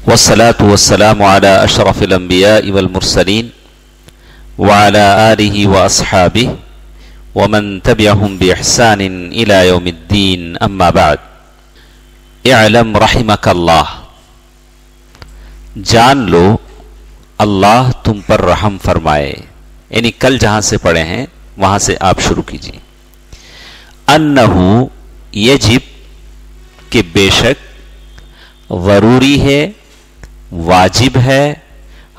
والصلاة والسلام على أشرف الأنبياء والمرسلين وعلى آله وأصحابه ومن تبعهم بإحسان إلى يوم الدين أما بعد اعلم رحمك اللہ، جان لو اللہ تم پر رحم فرمائے، یعنی کل جہاں سے پڑھے ہیں وہاں سے آپ شروع کیجئے۔ انہو یجب، کہ بے شک، ضروری ہے، واجب ہے،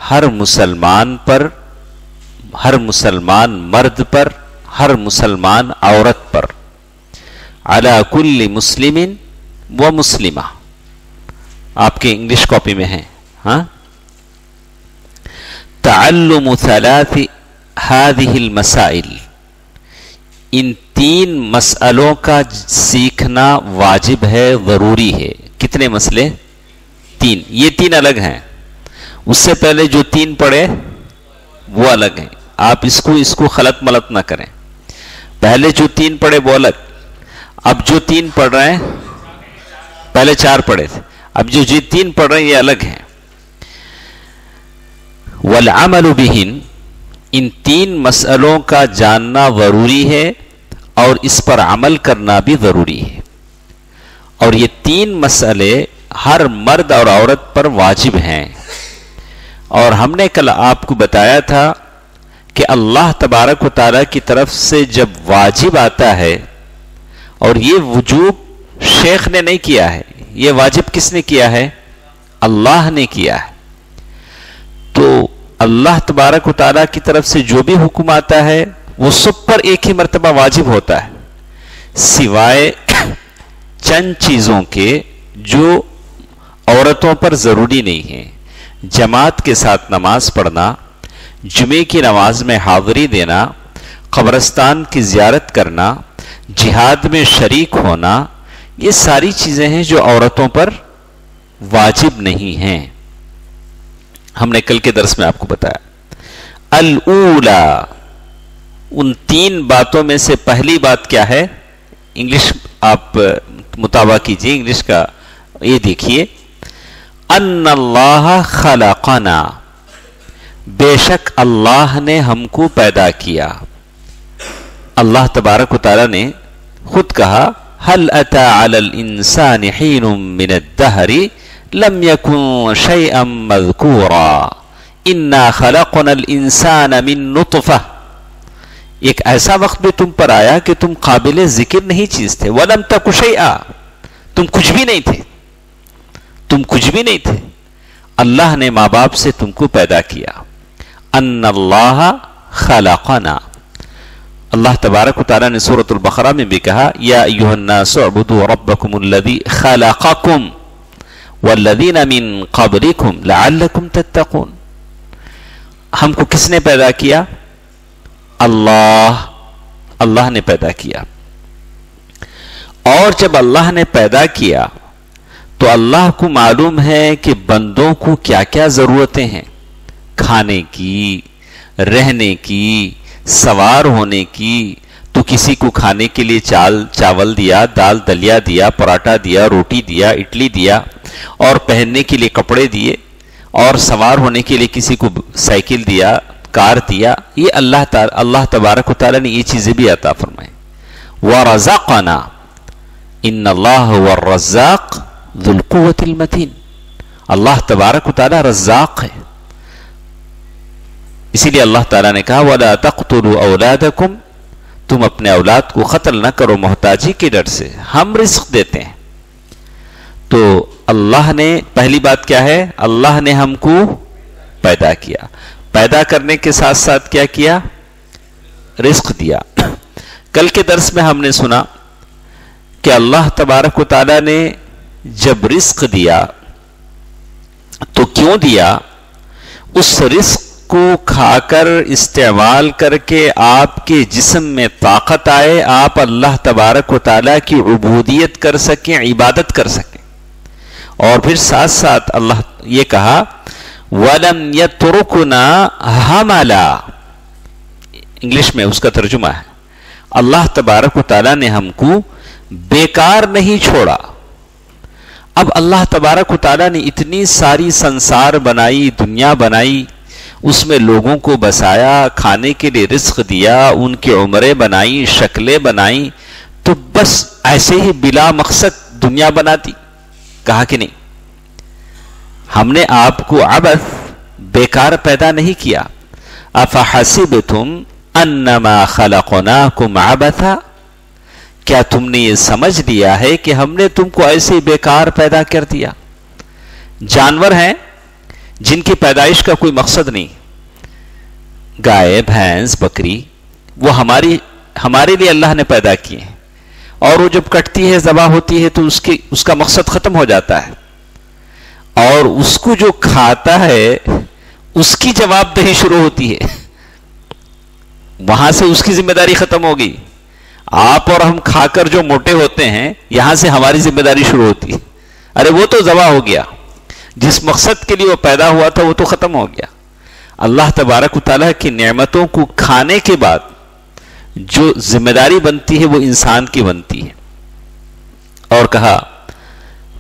ہر مسلمان پر، ہر مسلمان مرد پر، ہر مسلمان عورت پر، علی کل مسلم و مسلمہ، آپ کے انگلش کاپی میں ہیں، ہاں، تعلم ثلاث هذه المسائل، ان تین مسئلوں کا سیکھنا واجب ہے، ضروری ہے۔ کتنے مسئلے؟ تین۔ یہ تین الگ ہیں، اس سے پہلے جو تین پڑھے وہ الگ ہیں، آپ اس کو خلط ملط نہ کریں۔ پہلے جو تین پڑھے وہ الگ، اب جو تین پڑھ رہے ہیں، پہلے چار پڑھے تھے، اب جو تین پڑھ رہے ہیں یہ الگ ہیں۔ والعمل بہن، ان تین مسئلوں کا جاننا ضروری ہے اور اس پر عمل کرنا بھی ضروری ہے، اور یہ تین مسئلے ہر مرد اور عورت پر واجب ہیں۔ اور ہم نے کل آپ کو بتایا تھا کہ اللہ تبارک و تعالیٰ کی طرف سے جب واجب آتا ہے، اور یہ وجوب شیخ نے نہیں کیا ہے، یہ واجب کس نے کیا ہے؟ اللہ نے کیا ہے۔ تو اللہ تبارک و تعالیٰ کی طرف سے جو بھی حکم آتا ہے وہ سب پر ایک ہی مرتبہ واجب ہوتا ہے، سوائے چند چیزوں کے جو عورتوں پر ضروری نہیں ہیں۔ جماعت کے ساتھ نماز پڑھنا، جمعے کی نماز میں حاضری دینا، قبرستان کی زیارت کرنا، جہاد میں شریک ہونا، یہ ساری چیزیں ہیں جو عورتوں پر واجب نہیں ہیں۔ ہم نے کل کے درس میں آپ کو بتایا۔ الاولا، ان تین باتوں میں سے پہلی بات کیا ہے؟ انگلش آپ مطالعہ کیجئے، انگلش کا یہ دیکھیے، ان اللہ خلقنا، بے شک اللہ نے ہم کو پیدا کیا۔ اللہ تبارک و تعالی نے خود کہا، هل اتى على الانسان حين من الدهر لم يكن شيئا مذكورا انا خلقنا الانسان من نطفه، ایک ایسا وقت بھی تم پر آیا کہ تم قابل ذکر نہیں چیز تھے، وَلَمْ تَكُ شَيْئًا، تم کچھ بھی نہیں تھے، تم کچھ بھی نہیں تھے، اللہ نے ماں باپ سے تم کو پیدا کیا۔ ان اللہ خلقنا، اللہ تبارک و تعالیٰ نے سورۃ البقرہ میں بھی کہا، یا ایھا الناس اعبدوا ربکم الذی خلقکم والذین من قبلکم لعلکم تتقون، ہم کو کس نے پیدا کیا؟ اللہ نے پیدا کیا۔ اور جب اللہ نے پیدا کیا تو اللہ کو معلوم ہے کہ بندوں کو کیا کیا ضرورتیں ہیں، کھانے کی، رہنے کی، سوار ہونے کی۔ تو کسی کو کھانے کے لیے چاول دیا، دال دلیا دیا، پراٹھا دیا، روٹی دیا، اڈلی دیا، اور پہننے کے لیے کپڑے دیے، اور سوار ہونے کے لیے کسی کو سائیکل دیا، کار دیا۔ یہ اللہ تبارک و تعالیٰ نے یہ چیزیں بھی عطا فرمائیں۔ وَرَزَقَنَا، ان اللہ هو الرزاق ذو القوة المتین، اللہ تبارک و تعالیٰ رزاق ہے، اسی لیے اللہ تعالیٰ نے کہا وَلَا تَقْتُلُوا أَوْلَادَكُمْ، تم اپنے اولاد کو قتل نہ کرو محتاجی کے ڈر سے، ہم رزق دیتے ہیں۔ تو اللہ نے، پہلی بات کیا ہے؟ اللہ نے ہم کو پیدا کیا، پیدا کرنے کے ساتھ ساتھ کیا کیا؟ رزق دیا۔ کل کے درس میں ہم نے سنا کہ اللہ تبارک و تعالیٰ نے جب رزق دیا تو کیوں دیا؟ اس رزق کو کھا کر، استعمال کر کے آپ کے جسم میں طاقت آئے، آپ اللہ تبارک و تعالیٰ کی عبودیت کر سکیں، عبادت کر سکیں۔ اور پھر ساتھ ساتھ اللہ یہ کہا وَلَمْ يَتْرُكُنَا حَمَلًا، انگلش میں اس کا ترجمہ ہے، اللہ تبارک و تعالیٰ نے ہم کو بیکار نہیں چھوڑا، اب اللہ تبارک و تعالیٰ نے اتنی ساری سنسار بنائی، دنیا بنائی، اس میں لوگوں کو بسایا، کھانے کے لیے رزق دیا، ان کی عمریں بنائی، شکلیں بنائی، تو بس ایسے ہی بلا مقصد دنیا بنا دی؟ کہا کہ نہیں، ہم نے آپ کو عبث بیکار پیدا نہیں کیا۔ افحسبتم انما خلقناکم عبثا، کیا تم نے یہ سمجھ لیا ہے کہ ہم نے تم کو ایسے ہی بیکار پیدا کر دیا؟ جانور ہیں جن کی پیدائش کا کوئی مقصد نہیں، گائے، بھینس، بکری، وہ ہمارے لیے اللہ نے پیدا کیے ہیں، اور وہ جب کٹتی ہے، ذبح ہوتی ہے، تو اس کا مقصد ختم ہو جاتا ہے، اور اس کو جو کھاتا ہے اس کی جواب دہی شروع ہوتی ہے، وہاں سے اس کی ذمہ داری ختم ہوگی۔ آپ اور ہم کھا کر جو موٹے ہوتے ہیں، یہاں سے ہماری ذمہ داری شروع ہوتی ہے۔ ارے وہ تو ذبح ہو گیا، جس مقصد کے لیے وہ پیدا ہوا تھا وہ تو ختم ہو گیا۔ اللہ تبارک و تعالیٰ کی نعمتوں کو کھانے کے بعد جو ذمہ داری بنتی ہے وہ انسان کی بنتی ہے۔ اور کہا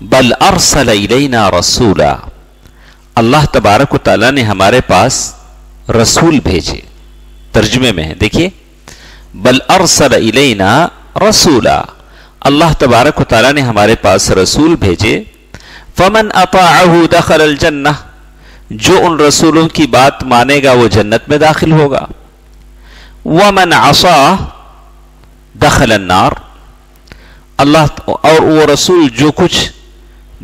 بل ارسل الینا رسولا، اللہ تبارک و تعالیٰ نے ہمارے پاس رسول بھیجے۔ ترجمے میں ہے، دیکھیے، بل ارسل الینا رسولا، اللہ تبارک و تعالیٰ نے ہمارے پاس رسول بھیجے۔ فمن اطاعہ دخل الجنہ، جو ان رسولوں کی بات مانے گا وہ جنت میں داخل ہوگا۔ ومن عصاہ دخل النار، اللہ اور وہ رسول جو کچھ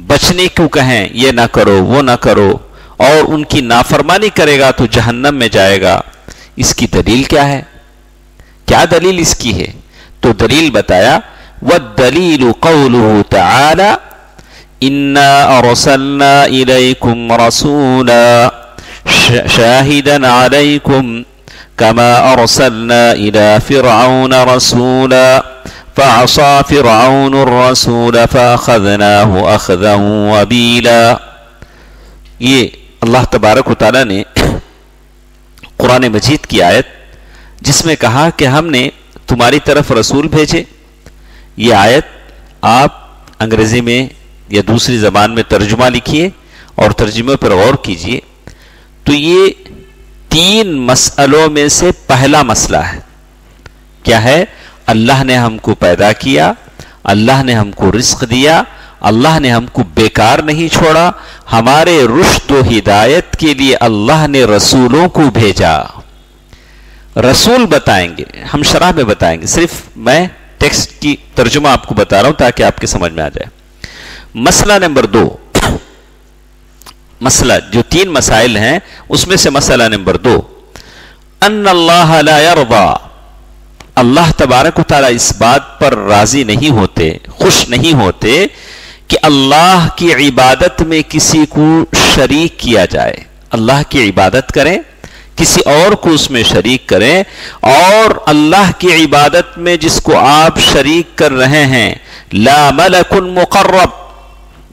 بچنے کو کہیں، یہ نہ کرو، وہ نہ کرو، اور ان کی نافرمانی کرے گا تو جہنم میں جائے گا۔ اس کی دلیل کیا ہے؟ کیا دلیل اس کی ہے؟ تو دلیل بتایا، والدلیل قوله تعالی انا ارسلنا الیکم رسولا شاہدا علیکم كما ارسلنا الى فرعون رسولا فعصى فرعون الرسول فاخذناه اخذا وبيلا۔ یہ اللہ تبارک و تعالی نے قرآن مجید کی آیت جس میں کہا کہ ہم نے تمہاری طرف رسول بھیجے، یہ آیت آپ انگریزی میں یا دوسری زبان میں ترجمہ لکھیے اور ترجمے پر غور کیجئے، تو یہ 3 مسئلوں میں سے پہلا مسئلہ ہے۔ کیا ہے؟ اللہ نے ہم کو پیدا کیا، اللہ نے ہم کو رزق دیا، اللہ نے ہم کو بیکار نہیں چھوڑا، ہمارے رشد و ہدایت کے لیے اللہ نے رسولوں کو بھیجا۔ رسول بتائیں گے، ہم شرح میں بتائیں گے، صرف میں ٹیکسٹ کی ترجمہ آپ کو بتا رہا ہوں تاکہ آپ کے سمجھ میں آ جائے۔ مسئلہ نمبر 2، مسئلہ جو 3 مسائل ہیں اس میں سے مسئلہ نمبر 2، ان اللہ لا یرضی، اللہ تبارک و تعالیٰ اس بات پر راضی نہیں ہوتے، خوش نہیں ہوتے کہ اللہ کی عبادت میں کسی کو شریک کیا جائے۔ اللہ کی عبادت کریں، کسی اور کو اس میں شریک کریں، اور اللہ کی عبادت میں جس کو آپ شریک کر رہے ہیں لا ملک مقرب،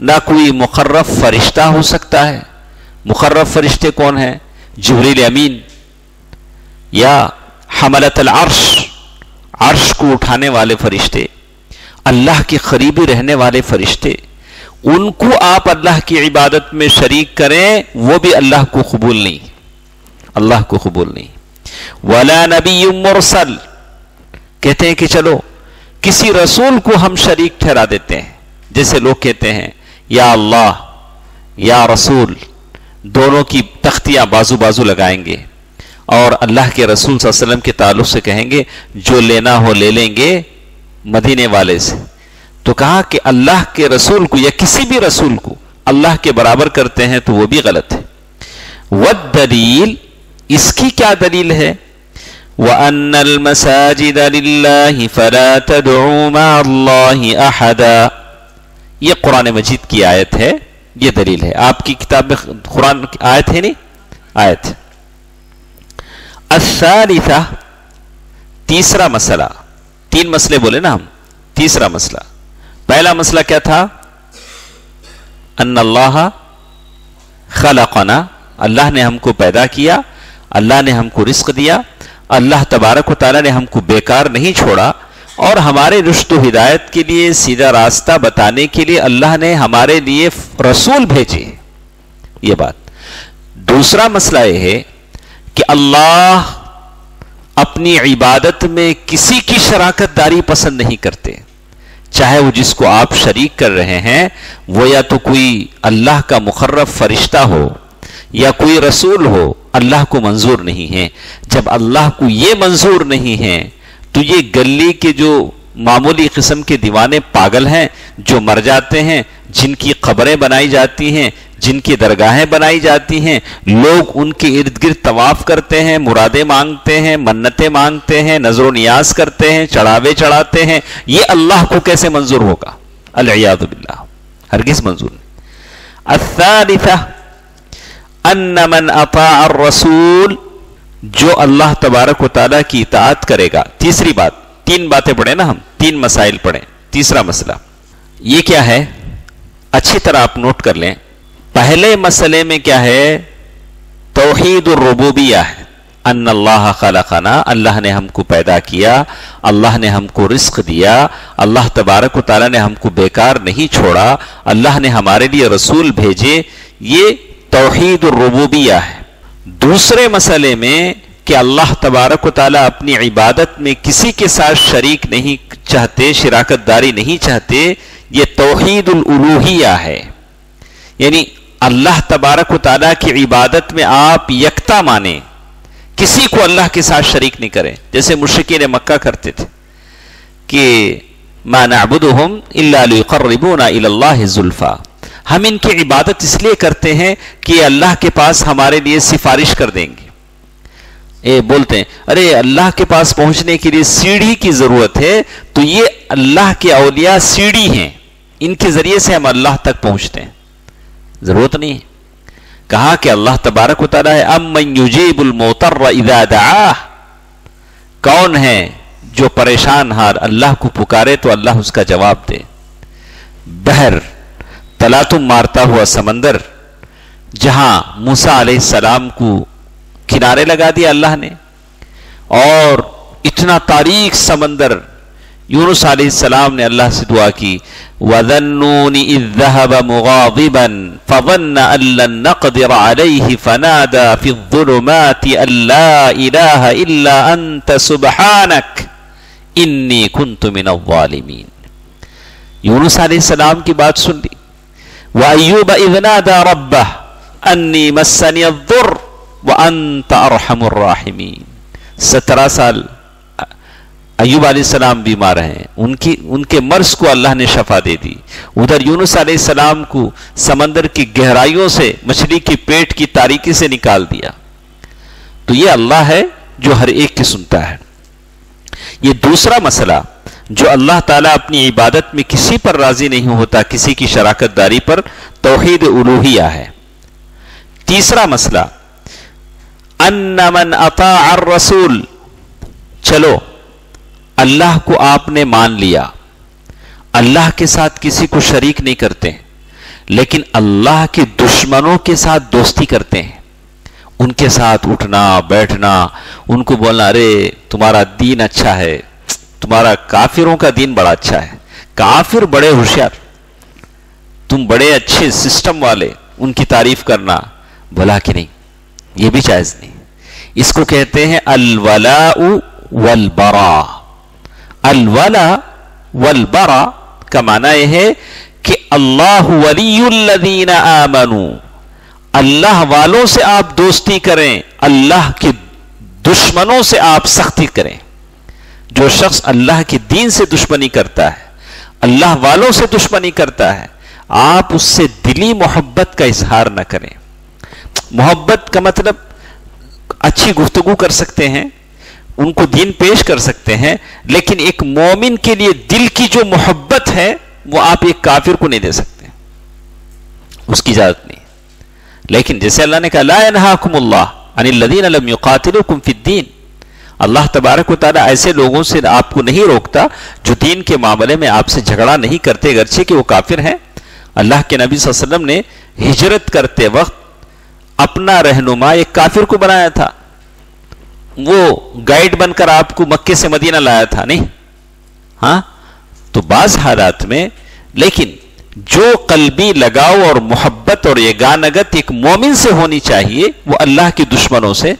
نہ کوئی مقرب فرشتہ ہو سکتا ہے۔ مقرب فرشتے کون ہیں؟ جبریل امین یا حملۃ العرش، عرش کو اٹھانے والے فرشتے، اللہ کے قریبی رہنے والے فرشتے، ان کو آپ اللہ کی عبادت میں شریک کریں، وہ بھی اللہ کو قبول نہیں، اللہ کو قبول نہیں۔ ولا نبی مرسل، کہتے ہیں کہ چلو کسی رسول کو ہم شریک ٹھہرا دیتے ہیں، جیسے لوگ کہتے ہیں یا اللہ یا رسول، دونوں کی تختیاں بازو بازو لگائیں گے، اور اللہ کے رسول صلی اللہ علیہ وسلم کے تعلق سے کہیں گے جو لینا ہو لے لیں گے مدینے والے سے۔ تو کہا کہ اللہ کے رسول کو یا کسی بھی رسول کو اللہ کے برابر کرتے ہیں تو وہ بھی غلط ہے۔ والدلیل، اس کی کیا دلیل ہے؟ وَأَنَّ الْمَسَاجِدَ لِلَّهِ فَلَا تَدْعُوا مَعَ اللَّهِ أَحَدًا، یہ قرآن مجید کی آیت ہے، یہ دلیل ہے۔ آپ کی کتاب میں قرآن کی آیت ہے نہیں؟ آیت ہے۔ الثالثہ، تیسرا مسئلہ، 3 مسئلے بولے نا ہم، تیسرا مسئلہ، پہلا مسئلہ کیا تھا؟ ان اللہ خلقنا، اللہ نے ہم کو پیدا کیا، اللہ نے ہم کو رزق دیا، اللہ تبارک و تعالیٰ نے ہم کو بیکار نہیں چھوڑا، اور ہمارے رشد و ہدایت کے لیے، سیدھا راستہ بتانے کے لیے اللہ نے ہمارے لیے رسول بھیجے. یہ بات. دوسرا مسئلہ یہ ہے کہ اللہ اپنی عبادت میں کسی کی شراکت داری پسند نہیں کرتے، چاہے وہ جس کو آپ شریک کر رہے ہیں وہ یا تو کوئی اللہ کا مقرب فرشتہ ہو یا کوئی رسول ہو، اللہ کو منظور نہیں ہے. جب اللہ کو یہ منظور نہیں ہے تو یہ گلی کے جو معمولی قسم کے دیوانے پاگل ہیں جو مر جاتے ہیں، جن کی قبریں بنائی جاتی ہیں، جن کی درگاہیں بنائی جاتی ہیں، لوگ ان کے ارد گرد طواف کرتے ہیں، مرادیں مانگتے ہیں، منتیں مانگتے ہیں، نظر و نیاز کرتے ہیں، چڑھاوے چڑھاتے ہیں، یہ اللہ کو کیسے منظور ہوگا؟ العیاذ باللہ، ہرگز منظور نہیں. الثالثہ ان من اطاع الرسول، جو اللہ تبارک و تعالیٰ کی اطاعت کرے گا. تیسری بات، 3 باتیں پڑھیں نا، ہم 3 مسائل پڑھیں. تیسرا مسئلہ یہ کیا ہے؟ اچھی طرح آپ نوٹ کر لیں. پہلے مسئلے میں کیا ہے؟ توحید الربوبیہ ہے. ان اللہ خلقنا، اللہ نے ہم کو پیدا کیا، اللہ نے ہم کو رزق دیا، اللہ تبارک و تعالیٰ نے ہم کو بیکار نہیں چھوڑا، اللہ نے ہمارے لیے رسول بھیجے. یہ توحید الربوبیہ ہے. دوسرے مسئلے میں کہ اللہ تبارک و تعالیٰ اپنی عبادت میں کسی کے ساتھ شریک نہیں چاہتے، شراکت داری نہیں چاہتے، یہ توحید الالوہیہ ہے. یعنی اللہ تبارک و تعالیٰ کی عبادت میں آپ یکتا مانیں، کسی کو اللہ کے ساتھ شریک نہیں کریں. جیسے مشرکین مکہ کرتے تھے کہ ما نعبدهم الا ليقربونا الى الله زلفا، ہم ان کی عبادت اس لیے کرتے ہیں کہ اللہ کے پاس ہمارے لیے سفارش کر دیں گے. بولتے ہیں ارے اللہ کے پاس پہنچنے کے لیے سیڑھی کی ضرورت ہے، تو یہ اللہ کے اولیاء سیڑھی ہیں، ان کے ذریعے سے ہم اللہ تک پہنچتے ہیں. ضرورت نہیں ہے. کہا کہ اللہ تبارک و تعالیٰ ہے امن یجیب المضطر اذا دعاہ، کون ہے جو پریشان حال اللہ کو پکارے تو اللہ اس کا جواب دے. بحر تلاطم مارتا ہوا سمندر، جہاں موسیٰ علیہ السلام کو کنارے لگا دیا اللہ نے، اور اتنا تاریک سمندر، یونس علیہ السلام نے اللہ سے دعا کی وَذَنُّونِ إِذْ ذَهَبَ مُغَاضِبًا فَظَنَّ أَن لَّن نَّقْدِرَ عَلَيْهِ فَنَادَى فِي الظُّلُمَاتِ أَن لَّا إِلَٰهَ إِلَّا أَنتَ سُبْحَانَكَ إِنِّي كُنتُ مِنَ الظَّالِمِينَ. یونس علیہ السلام کی بات سن لی. وَأَيُّوبَ إِذْ نَادَى رَبَّهُ أَنِّي مَسَّنِيَ الضُّرُّ وَأَنتَ أَرْحَمُ الرَّاحِمِينَ. 17 سال ایوب علیہ السلام بیمار ہیں، ان کے مرض کو اللہ نے شفا دے دی. ادھر یونس علیہ السلام کو سمندر کی گہرائیوں سے، مچھلی کے پیٹ کی تاریکی سے نکال دیا. تو یہ اللہ ہے جو ہر ایک کی سنتا ہے. یہ دوسرا مسئلہ جو اللہ تعالیٰ اپنی عبادت میں کسی پر راضی نہیں ہوتا، کسی کی شراکت داری پر، توحید الوہیہ ہے. تیسرا مسئلہ ان من اطاع الرسول، چلو اللہ کو آپ نے مان لیا، اللہ کے ساتھ کسی کو شریک نہیں کرتے، لیکن اللہ کے دشمنوں کے ساتھ دوستی کرتے ہیں. ان کے ساتھ اٹھنا بیٹھنا، ان کو بولنا ارے تمہارا دین اچھا ہے، تمہارا کافروں کا دین بڑا اچھا ہے، کافر بڑے ہوشیار، تم بڑے اچھے سسٹم والے، ان کی تعریف کرنا. بولا کہ نہیں، یہ بھی جائز نہیں. اس کو کہتے ہیں الولاء والبراء. الولاء والبراء کا معنی یہ ہے کہ اللہ ولی الذین آمنوا، اللہ والوں سے آپ دوستی کریں، اللہ کے دشمنوں سے آپ سختی کریں. جو شخص اللہ کے دین سے دشمنی کرتا ہے، اللہ والوں سے دشمنی کرتا ہے، آپ اس سے دلی محبت کا اظہار نہ کریں. محبت کا مطلب اچھی گفتگو کر سکتے ہیں، ان کو دین پیش کر سکتے ہیں، لیکن ایک مومن کے لیے دل کی جو محبت ہے وہ آپ ایک کافر کو نہیں دے سکتے، اس کی اجازت نہیں. لیکن جیسے اللہ نے کہا لا ینہاکم اللہ عن الذین لم یقاتلوکم فی الدین، اللہ تبارک و تعالیٰ ایسے لوگوں سے آپ کو نہیں روکتا جو دین کے معاملے میں آپ سے جھگڑا نہیں کرتے اگرچہ کہ وہ کافر ہیں. اللہ کے نبی صلی اللہ علیہ وسلم نے ہجرت کرتے وقت اپنا رہنما ایک کافر کو بنایا تھا، وہ گائیڈ بن کر آپ کو مکے سے مدینہ لایا تھا. نہیں، ہاں تو بعض حالات میں، لیکن جو قلبی لگاؤ اور محبت اور یگانگت ایک مومن سے ہونی چاہیے وہ اللہ کے دشمنوں سے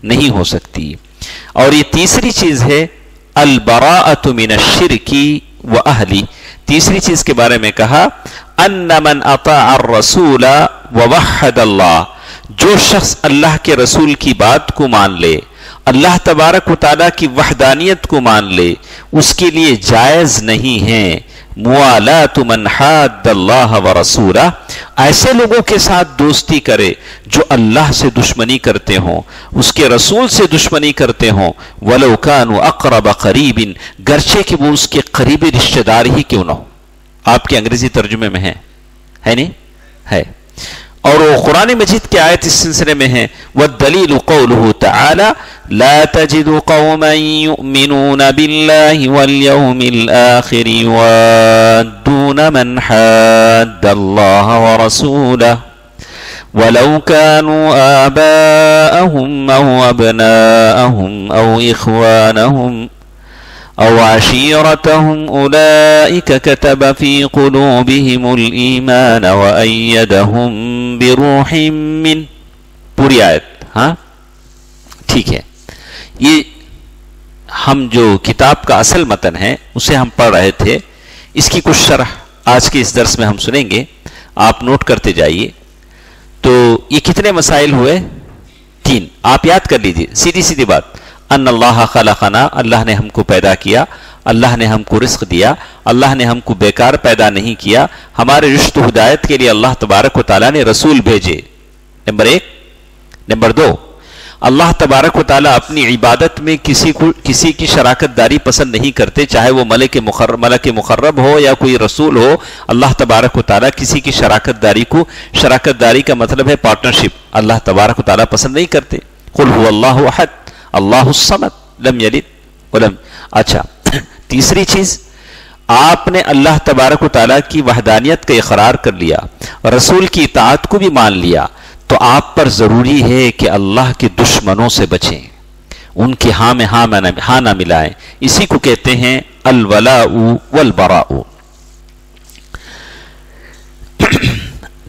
نہیں ہو سکتی. اور یہ تیسری چیز ہے البراءۃ من الشرک واہلی. تیسری چیز کے بارے میں کہا ان من اطاع الرسول ووحد اللہ، جو شخص اللہ کے رسول کی بات کو مان لے، اللہ تبارک و تعالیٰ کی وحدانیت کو مان لے، اس کے لیے جائز نہیں ہے موالات من حاد اللہ ورسولہ، ایسے لوگوں کے ساتھ دوستی کرے جو اللہ سے دشمنی کرتے ہوں، اس کے رسول سے دشمنی کرتے ہوں، ولو کانوا اقرب قریب، گرچہ کہ وہ اس کے قریبی رشتہ دار ہی کیوں نہ ہو. آپ کے انگریزی ترجمے میں ہے نہیں ہے، اور وہ قرآن مجید کی آیت اس سلسلے میں ہے والدلیل قوله تعالی لا تجد قوما يؤمنون بالله واليوم الآخر يوادون من حاد الله ورسوله ولو كانوا آباءهم أو أبناءهم أو إخوانهم أو عشيرتهم أولئك كتب في قلوبهم الإيمان وأيدهم بروح من. پوری آیت. ہاں ٹھیک ہے، یہ ہم جو کتاب کا اصل متن ہے اسے ہم پڑھ رہے تھے، اس کی کچھ شرح آج کے اس درس میں ہم سنیں گے، آپ نوٹ کرتے جائیے. تو یہ کتنے مسائل ہوئے؟ 3. آپ یاد کر لیجئے، سیدھی سیدھی بات. ان اللہ خلقنا، اللہ نے ہم کو پیدا کیا، اللہ نے ہم کو رزق دیا، اللہ نے ہم کو بیکار پیدا نہیں کیا، ہمارے رشت و ہدایت کے لیے اللہ تبارک و تعالیٰ نے رسول بھیجے. نمبر 1. نمبر 2، اللہ تبارک و تعالیٰ اپنی عبادت میں کسی کی شراکت داری پسند نہیں کرتے، چاہے وہ ملک مقرب ہو یا کوئی رسول ہو. اللہ تبارک و تعالیٰ کسی کی شراکت داری کا مطلب ہے پارٹنرشپ، اللہ تبارک و تعالیٰ پسند نہیں کرتے. قل هو اللہ احد اللہ الصمد لم یلد ولم. اچھا، تیسری چیز، آپ نے اللہ تبارک و تعالیٰ کی وحدانیت کا اقرار کر لیا، رسول کی اطاعت کو بھی مان لیا، تو آپ پر ضروری ہے کہ اللہ کے دشمنوں سے بچیں، ان کی ہاں میں ہاں نہ ملائیں. اسی کو کہتے ہیں الولاء والبراء.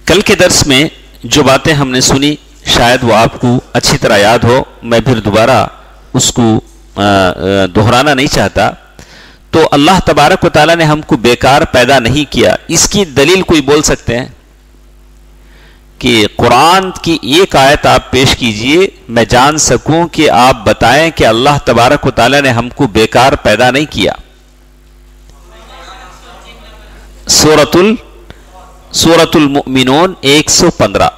کل کے درس میں جو باتیں ہم نے سنی شاید وہ آپ کو اچھی طرح یاد ہو، میں پھر دوبارہ اس کو دہرانا نہیں چاہتا. تو اللہ تبارک و تعالیٰ نے ہم کو بیکار پیدا نہیں کیا، اس کی دلیل کوئی بول سکتے ہیں کہ قرآن کی ایک آیت آپ پیش کیجئے، میں جان سکوں کہ آپ بتائیں کہ اللہ تبارک و تعالیٰ نے ہم کو بیکار پیدا نہیں کیا. سورۃ المؤمنون 115.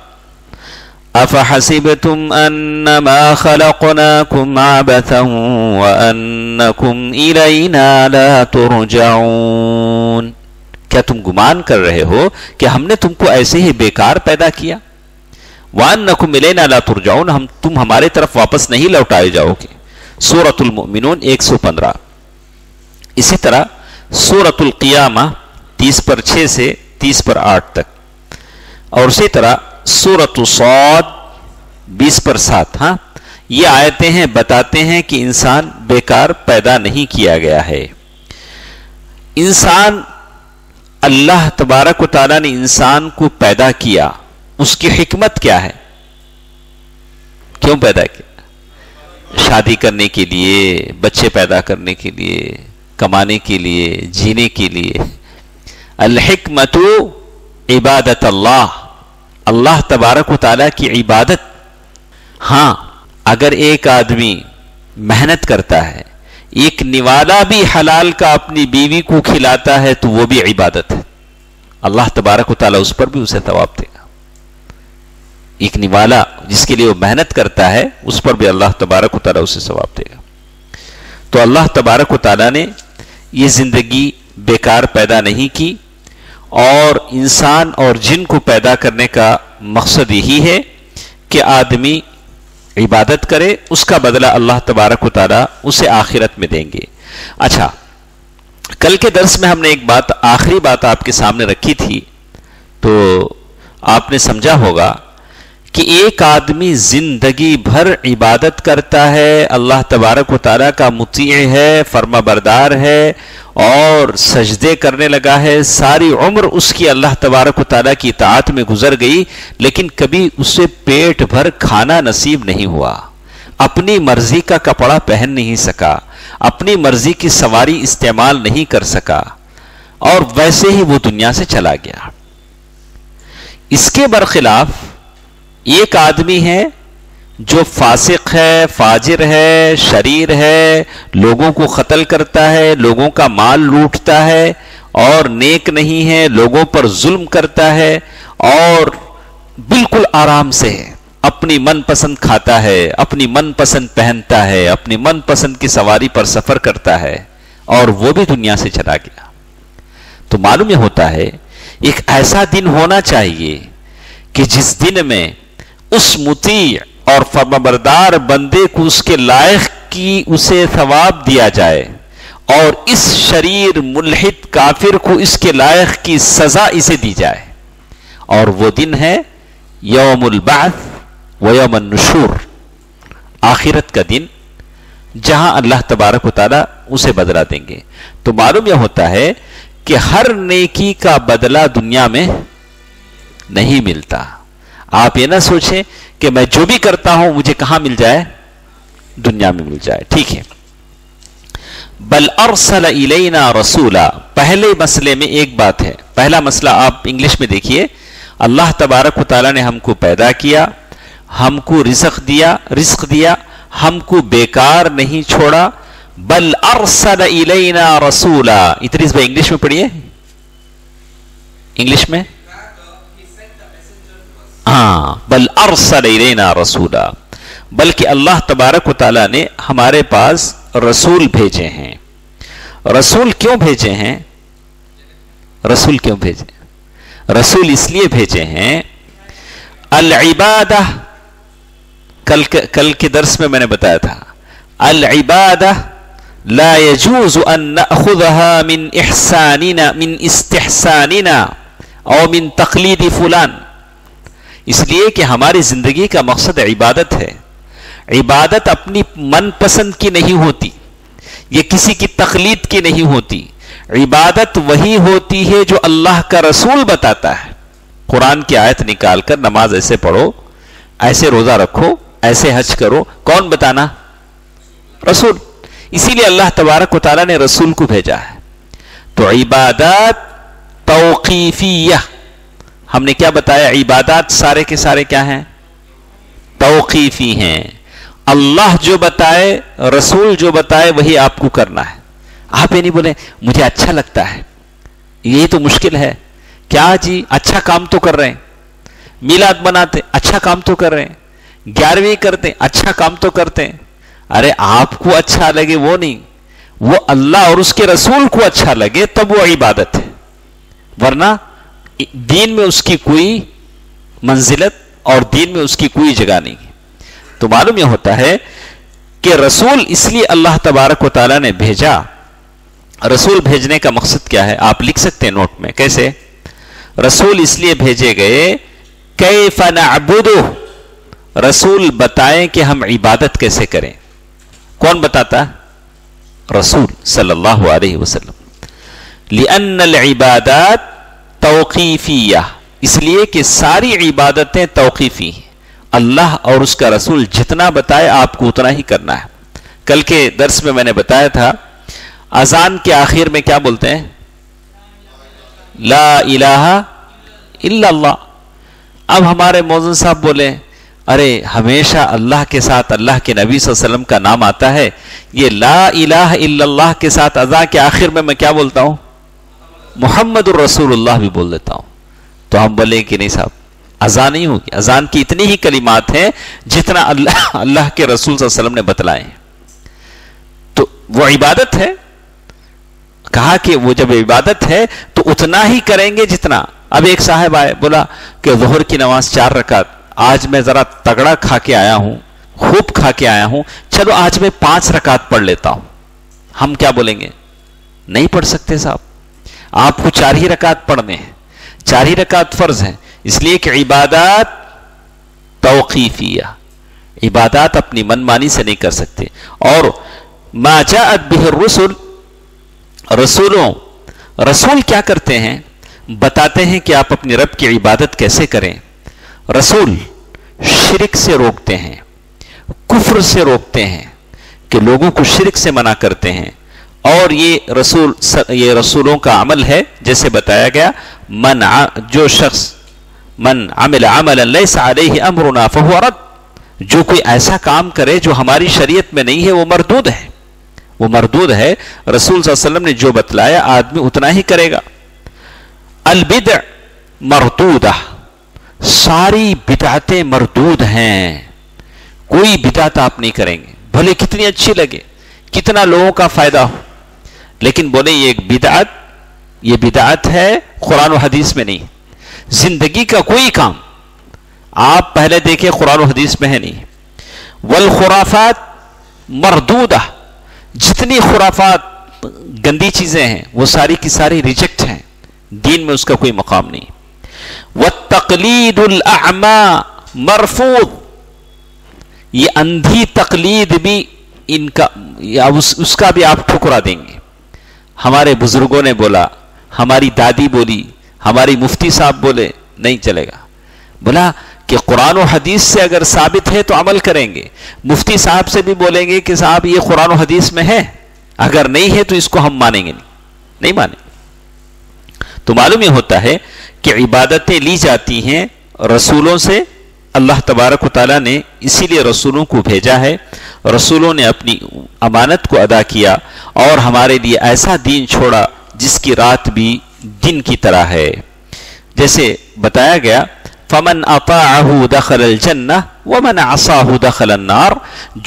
افحسبتم انما خلقناكم عبثا وانكم الینا لا ترجعون. کیا تم گمان کر رہے ہو کہ ہم نے تم کو ایسے ہی بیکار پیدا کیا؟ وَأَنَّكُمْ إِلَيْنَا لَا تُرْجَعُونَ، تم ہمارے طرف واپس نہیں لوٹائے جاؤ گے. سورۃ المؤمنون 115. اسی طرح سورۃ القیامہ 30/6 سے 30/8 تک، اور اسی طرح سورۃ صاد 20/7. ہاں یہ آیتیں ہیں، بتاتے ہیں کہ انسان بیکار پیدا نہیں کیا گیا ہے. انسان، اللہ تبارک و تعالیٰ نے انسان کو پیدا کیا، اس کی حکمت کیا ہے؟ کیوں پیدا کیا؟ شادی کرنے کے لیے، بچے پیدا کرنے کے لیے، کمانے کے لیے، جینے کے لیے. الحکمت عبادت اللہ تبارک و تعالیٰ کی عبادت. ہاں اگر ایک آدمی محنت کرتا ہے، ایک نوالا بھی حلال کا اپنی بیوی کو کھلاتا ہے تو وہ بھی عبادت ہے، اللہ تبارک و تعالیٰ اس پر بھی اسے ثواب دے گا. ایک نوالا جس کے لیے وہ محنت کرتا ہے اس پر بھی اللہ تبارک و تعالیٰ اسے ثواب دے گا. تو اللہ تبارک و تعالیٰ نے یہ زندگی بیکار پیدا نہیں کی، اور انسان اور جن کو پیدا کرنے کا مقصد یہی ہے کہ آدمی عبادت کرے، اس کا بدلہ اللہ تبارک و تعالیٰ اسے آخرت میں دیں گے. اچھا، کل کے درس میں ہم نے ایک بات، آخری بات آپ کے سامنے رکھی تھی، تو آپ نے سمجھا ہوگا کہ ایک آدمی زندگی بھر عبادت کرتا ہے، اللہ تبارک و تعالیٰ کا مطیع ہے، فرما بردار ہے اور سجدے کرنے لگا ہے، ساری عمر اس کی اللہ تبارک و تعالیٰ کی اطاعت میں گزر گئی، لیکن کبھی اسے پیٹ بھر کھانا نصیب نہیں ہوا، اپنی مرضی کا کپڑا پہن نہیں سکا، اپنی مرضی کی سواری استعمال نہیں کر سکا، اور ویسے ہی وہ دنیا سے چلا گیا۔ اس کے برخلاف ایک آدمی ہے جو فاسق ہے، فاجر ہے، شریر ہے، لوگوں کو قتل کرتا ہے، لوگوں کا مال لوٹتا ہے اور نیک نہیں ہے، لوگوں پر ظلم کرتا ہے اور بالکل آرام سے ہے، اپنی من پسند کھاتا ہے، اپنی من پسند پہنتا ہے، اپنی من پسند کی سواری پر سفر کرتا ہے، اور وہ بھی دنیا سے چلا گیا۔ تو معلوم یہ ہوتا ہے ایک ایسا دن ہونا چاہیے کہ جس دن میں اس مطیع اور فرمانبردار بندے کو اس کے لائق کی اسے ثواب دیا جائے، اور اس شریر ملحد کافر کو اس کے لائق کی سزا اسے دی جائے، اور وہ دن ہے یوم البعث و یوم النشور، آخرت کا دن، جہاں اللہ تبارک و تعالیٰ اسے بدلہ دیں گے۔ تو معلوم یہ ہوتا ہے کہ ہر نیکی کا بدلہ دنیا میں نہیں ملتا۔ آپ یہ نہ سوچیں کہ میں جو بھی کرتا ہوں مجھے کہاں مل جائے، دنیا میں مل جائے، ٹھیک ہے۔ بل ارسل الینا رسولا، پہلے مسئلے میں ایک بات ہے، پہلا مسئلہ آپ انگلش میں دیکھیے، اللہ تبارک و تعالیٰ نے ہم کو پیدا کیا، ہم کو رزق دیا، ہم کو بیکار نہیں چھوڑا، بل ارسل الینا رسولا۔ ادریس بھائی انگلش میں پڑھیے، انگلش میں، ہاں، بل ارسل الینا رسولا، بلکہ اللہ تبارک و تعالیٰ نے ہمارے پاس رسول بھیجے ہیں۔ رسول کیوں بھیجے ہیں؟ رسول کیوں بھیجے؟ رسول اس لیے بھیجے ہیں، العبادہ، کل کے درس میں نے بتایا تھا، العبادہ لا يجوز ان ناخذها من احساننا، من استحساننا او من تقلید فلان، اس لیے کہ ہماری زندگی کا مقصد عبادت ہے۔ عبادت اپنی من پسند کی نہیں ہوتی، یہ کسی کی تقلید کی نہیں ہوتی، عبادت وہی ہوتی ہے جو اللہ کا رسول بتاتا ہے۔ قرآن کی آیت نکال کر نماز ایسے پڑھو، ایسے روزہ رکھو، ایسے حج کرو، کون بتانا؟ رسول۔ اسی لیے اللہ تبارک و تعالیٰ نے رسول کو بھیجا ہے۔ تو عبادات توقیفیہ، ہم نے کیا بتایا؟ عبادات سارے کے سارے کیا ہیں؟ توقیفی ہیں۔ اللہ جو بتائے، رسول جو بتائے وہی آپ کو کرنا ہے۔ آپ یہ نہیں بولیں مجھے اچھا لگتا ہے، یہی تو مشکل ہے، کیا جی اچھا کام تو کر رہے ہیں، میلاد مناتے اچھا کام تو کر رہے ہیں، 11ویں کرتے اچھا کام تو کرتے ہیں، ارے آپ کو اچھا لگے وہ نہیں، وہ اللہ اور اس کے رسول کو اچھا لگے تب وہ عبادت ہے، ورنہ دین میں اس کی کوئی منزلت اور دین میں اس کی کوئی جگہ نہیں۔ تو معلوم یہ ہوتا ہے کہ رسول اس لیے اللہ تبارک و تعالیٰ نے بھیجا۔ رسول بھیجنے کا مقصد کیا ہے؟ آپ لکھ سکتے ہیں نوٹ میں، کیسے؟ رسول اس لیے بھیجے گئے کیف نعبدہ، رسول بتائیں کہ ہم عبادت کیسے کریں۔ کون بتاتا؟ رسول صلی اللہ علیہ وسلم۔ لأن العبادات توقیفیہ، اس لیے کہ ساری عبادتیں توقیفی ہیں، اللہ اور اس کا رسول جتنا بتائے آپ کو اتنا ہی کرنا ہے۔ کل کے درس میں نے بتایا تھا، اذان کے آخر میں کیا بولتے ہیں؟ لا الہ الا اللہ۔ اب ہمارے مؤذن صاحب بولے ارے ہمیشہ اللہ کے ساتھ اللہ کے نبی صلی اللہ علیہ وسلم کا نام آتا ہے، یہ لا الہ الا اللہ کے ساتھ اذان کے آخر میں کیا بولتا ہوں؟ محمد الرسول اللہ بھی بول دیتا ہوں۔ تو ہم بولیں کہ نہیں صاحب، اذان نہیں ہوگی، اذان کی اتنی ہی کلمات ہیں جتنا اللہ کے رسول صلی اللہ علیہ وسلم نے بتلائے ہیں۔ تو وہ عبادت ہے، کہا کہ وہ جب عبادت ہے تو اتنا ہی کریں گے جتنا۔ اب ایک صاحب آئے، بولا کہ ظہر کی نماز 4 رکعت، آج میں ذرا تگڑا کھا کے آیا ہوں، خوب کھا کے آیا ہوں، چلو آج میں 5 رکعت پڑھ لیتا ہوں۔ ہم کیا بولیں گے؟ نہیں پڑھ سکتے صاحب، آپ کو 4 ہی رکعت پڑھنے ہیں، 4 ہی رکعت فرض ہیں، اس لیے کہ عبادات توقیفیہ، عبادات اپنی منمانی سے نہیں کر سکتے. اور ما جاءت به الرسل، رسول کیا کرتے ہیں؟ بتاتے ہیں کہ آپ اپنی رب کی عبادت کیسے کریں. رسول شرک سے روکتے ہیں، کفر سے روکتے ہیں، کہ لوگوں کو شرک سے منع کرتے ہیں. اور یہ رسولوں کا عمل ہے، جیسے بتایا گیا جو شخص من عمل عملا لیس علیہ امرنا فہو رد، جو کوئی ایسا کام کرے جو ہماری شریعت میں نہیں ہے وہ مردود ہے، وہ مردود ہے. رسول صلی اللہ علیہ وسلم نے جو بتلایا آدمی اتنا ہی کرے گا. البدع مردودہ، ساری بدعتیں مردود ہیں. کوئی بدعت آپ نہیں کریں گے بھلے کتنی اچھی لگے، کتنا لوگوں کا فائدہ ہو، لیکن بولے یہ بدعت ہے، قرآن و حدیث میں نہیں. زندگی کا کوئی کام آپ پہلے دیکھیں قرآن و حدیث میں ہے نہیں. والخرافات مردودہ، جتنی خرافات گندی چیزیں ہیں وہ ساری کی ساری ریجیکٹ ہیں، دین میں اس کا کوئی مقام نہیں. والتقلید الاعمى مرفوض، یہ اندھی تقلید بھی ان کا اس کا بھی آپ ٹھکرا دیں گے. ہمارے بزرگوں نے بولا، ہماری دادی بولی، ہماری مفتی صاحب بولے، نہیں چلے گا. بولا کہ قرآن و حدیث سے اگر ثابت ہے تو عمل کریں گے. مفتی صاحب سے بھی بولیں گے کہ صاحب یہ قرآن و حدیث میں ہے، اگر نہیں ہے تو اس کو ہم مانیں گے نہیں مانیں. تو معلوم یہ ہوتا ہے کہ عبادتیں لی جاتی ہیں رسولوں سے. اللہ تبارک و تعالیٰ نے اسی لیے رسولوں کو بھیجا ہے. رسولوں نے اپنی امانت کو ادا کیا اور ہمارے لیے ایسا دین چھوڑا جس کی رات بھی دن کی طرح ہے. جیسے بتایا گیا فمن اطاعه دخل الجنہ ومن عصاه دخل النار،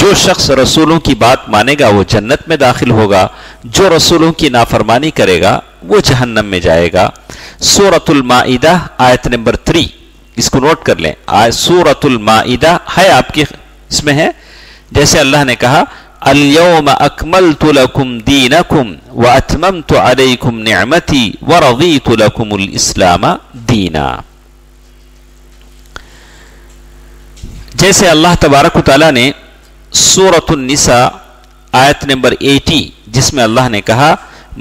جو شخص رسولوں کی بات مانے گا وہ جنت میں داخل ہوگا، جو رسولوں کی نافرمانی کرے گا وہ جہنم میں جائے گا. سورۃ المائدہ آیت نمبر 3، اس کو نوٹ کر لیں. سورۃ المائدہ ہے آپ کے اس میں ہے، جیسے اللہ نے کہا اليوم اکملت لکم دینکم واتممت علیکم نعمتی ورضیت لکم الاسلام دینا. جیسے اللہ تبارک و تعالیٰ نے سورۃ النساء آیت نمبر 80 جس میں اللہ نے کہا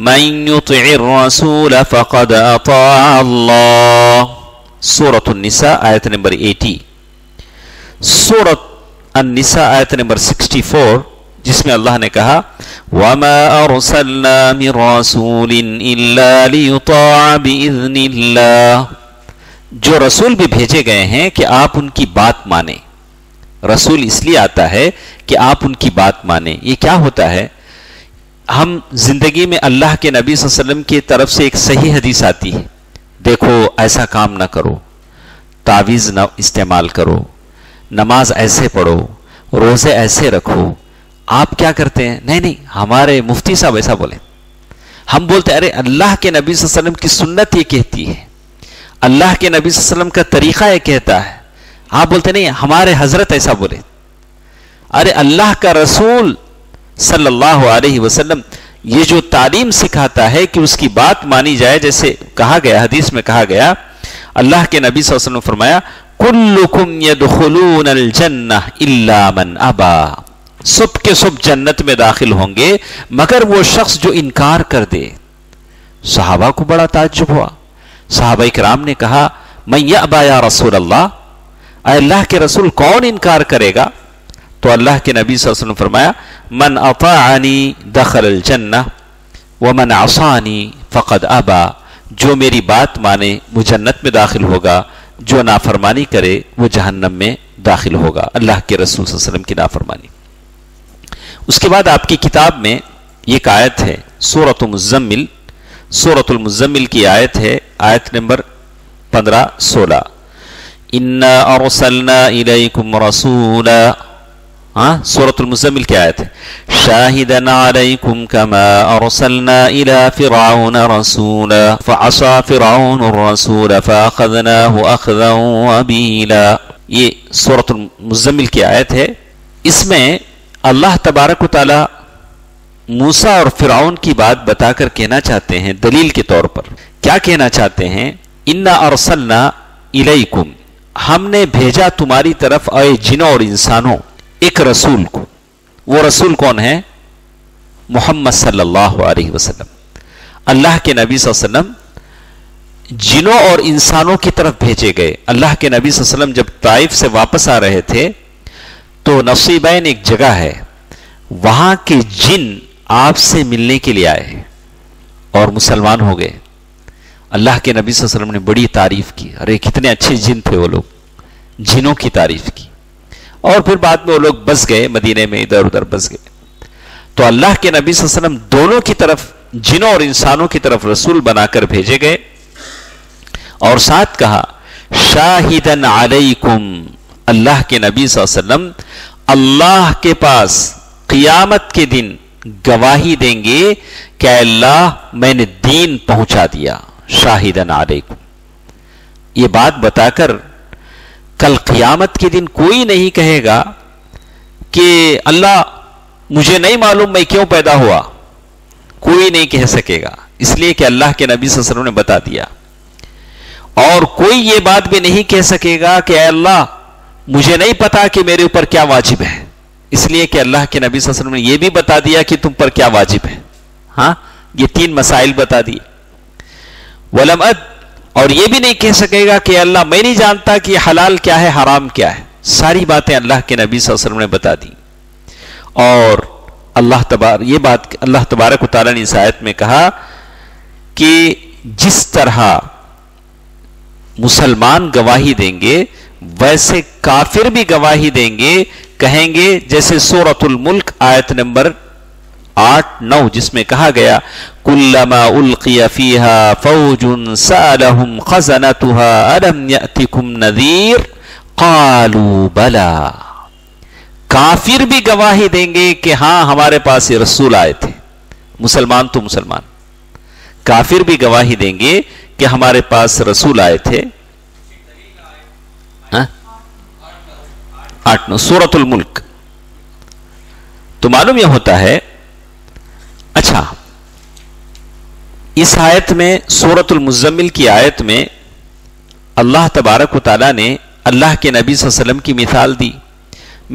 من یطع الرسول فقد اطاع اللہ، سورۃ النساء آیت نمبر 80. سورۃ النساء آیت نمبر 64 جس میں اللہ نے کہا وَمَا أَرْسَلْنَا مِن رَّسُولٍ إِلَّا لِيُطَاعَ بِإِذْنِ اللَّهِ، جو رسول بھی بھیجے گئے ہیں کہ آپ ان کی بات مانیں. رسول اس لیے آتا ہے کہ آپ ان کی بات مانیں. یہ کیا ہوتا ہے؟ ہم زندگی میں اللہ کے نبی صلی اللہ علیہ وسلم کی طرف سے ایک صحیح حدیث آتی ہے، دیکھو ایسا کام نہ کرو، تعویذ نہ استعمال کرو، نماز ایسے پڑھو، روزے ایسے رکھو. آپ کیا کرتے ہیں؟ نہیں ہمارے مفتی صاحب ایسا بولے. ہم بولتے ارے اللہ کے نبی صلی اللہ علیہ وسلم کی سنت یہ کہتی ہے، اللہ کے نبی صلی اللہ علیہ وسلم کا طریقہ یہ کہتا ہے. آپ بولتے نہیں ہمارے حضرت ایسا بولے. ارے اللہ کا رسول صلی اللہ علیہ وسلم یہ جو تعلیم سکھاتا ہے کہ اس کی بات مانی جائے، جیسے کہا گیا حدیث میں کہا گیا اللہ کے نبی صلی اللہ علیہ وسلم نے فرمایا کلکم یدخلون الجنہ الا من ابا، سب کے سب جنت میں داخل ہوں گے مگر وہ شخص جو انکار کر دے. صحابہ کو بڑا تعجب ہوا. صحابہ کرام نے کہا من یأبا یا رسول اللہ، اے اللہ کے رسول کون انکار کرے گا؟ تو اللہ کے نبی صلی اللہ علیہ وسلم فرمایا من اطاعنی دخل الجنہ ومن عصانی فقد ابا، جو میری بات مانے وہ جنت میں داخل ہوگا، جو نافرمانی کرے وہ جہنم میں داخل ہوگا. اللہ کے رسول صلی اللہ علیہ وسلم کی نافرمانی. اس کے بعد آپ کی کتاب میں ایک آیت ہے سورۃ مزمل، سورۃ المزمل کی آیت ہے آیت نمبر 15-16 انا ارسلنا الیکم رسولا، سورۃ المزمل کی آیت ہے شاہدا علیکم کما ارسلنا الی فرعون رسولا فعصى فرعون الرسول فاخذناه اخذا وبیلا. یہ سورۃ المزمل کی آیت ہے. اس میں اللہ تبارک و تعالی موسیٰ اور فرعون کی بات بتا کر کہنا چاہتے ہیں دلیل کے طور پر. کیا کہنا چاہتے ہیں؟ انا ارسلنا الیکم، ہم نے بھیجا تمہاری طرف اے جنوں اور انسانوں ایک رسول کو. وہ رسول کون ہے؟ محمد صلی اللہ علیہ وسلم. اللہ کے نبی صلی اللہ علیہ وسلم جنوں اور انسانوں کی طرف بھیجے گئے. اللہ کے نبی صلی اللہ علیہ وسلم جب طائف سے واپس آ رہے تھے تو نصیبین ایک جگہ ہے، وہاں کے جن آپ سے ملنے کے لیے آئے اور مسلمان ہو گئے. اللہ کے نبی صلی اللہ علیہ وسلم نے بڑی تعریف کی. ارے کتنے اچھے جن تھے وہ لوگ، جنوں کی تعریف کی. اور پھر بعد میں وہ لوگ بس گئے مدینے میں، ادھر ادھر بس گئے. تو اللہ کے نبی صلی اللہ علیہ وسلم دونوں کی طرف، جنوں اور انسانوں کی طرف رسول بنا کر بھیجے گئے. اور ساتھ کہا شاہدن علیکم، اللہ کے نبی صلی اللہ علیہ وسلم اللہ کے پاس قیامت کے دن گواہی دیں گے کہ اے اللہ میں نے دین پہنچا دیا. شاہدن علیکم، یہ بات بتا کر کل قیامت کے دن کوئی نہیں کہے گا کہ اللہ مجھے نہیں معلوم میں کیوں پیدا ہوا. کوئی نہیں کہہ سکے گا، اس لیے کہ اللہ کے نبی صلی اللہ علیہ وسلم نے بتا دیا. اور کوئی یہ بات بھی نہیں کہہ سکے گا کہ اے اللہ مجھے نہیں پتا کہ میرے اوپر کیا واجب ہے، اس لیے کہ اللہ کے نبی صلی اللہ علیہ وسلم نے یہ بھی بتا دیا کہ تم پر کیا واجب ہے. ہاں، یہ 3 مسائل بتا دیے. ولمد، اور یہ بھی نہیں کہہ سکے گا کہ اللہ میں نہیں جانتا کہ حلال کیا ہے حرام کیا ہے. ساری باتیں اللہ کے نبی صلی اللہ علیہ وسلم نے بتا دی. اور یہ بات اللہ تبارک و تعالیٰ نے اس آیت میں کہا کہ جس طرح مسلمان گواہی دیں گے ویسے کافر بھی گواہی دیں گے، کہیں گے جیسے سورۃ الملک آیت نمبر 8-9 جس میں کہا گیا کلما القی فیہا فوج سألہم خزنتها الم یأتکم نذیر قالوا بلا. کافر بھی گواہی دیں گے کہ ہاں ہمارے پاس یہ رسول آئے تھے. مسلمان تو مسلمان، کافر بھی گواہی دیں گے کہ ہمارے پاس رسول آئے تھے. 8-9 سورۃ الملک. تو معلوم یہ ہوتا ہے. اچھا، اس آیت میں سورۃ المزمل کی آیت میں اللہ تبارک و تعالیٰ نے اللہ کے نبی صلی اللہ علیہ وسلم کی مثال دی.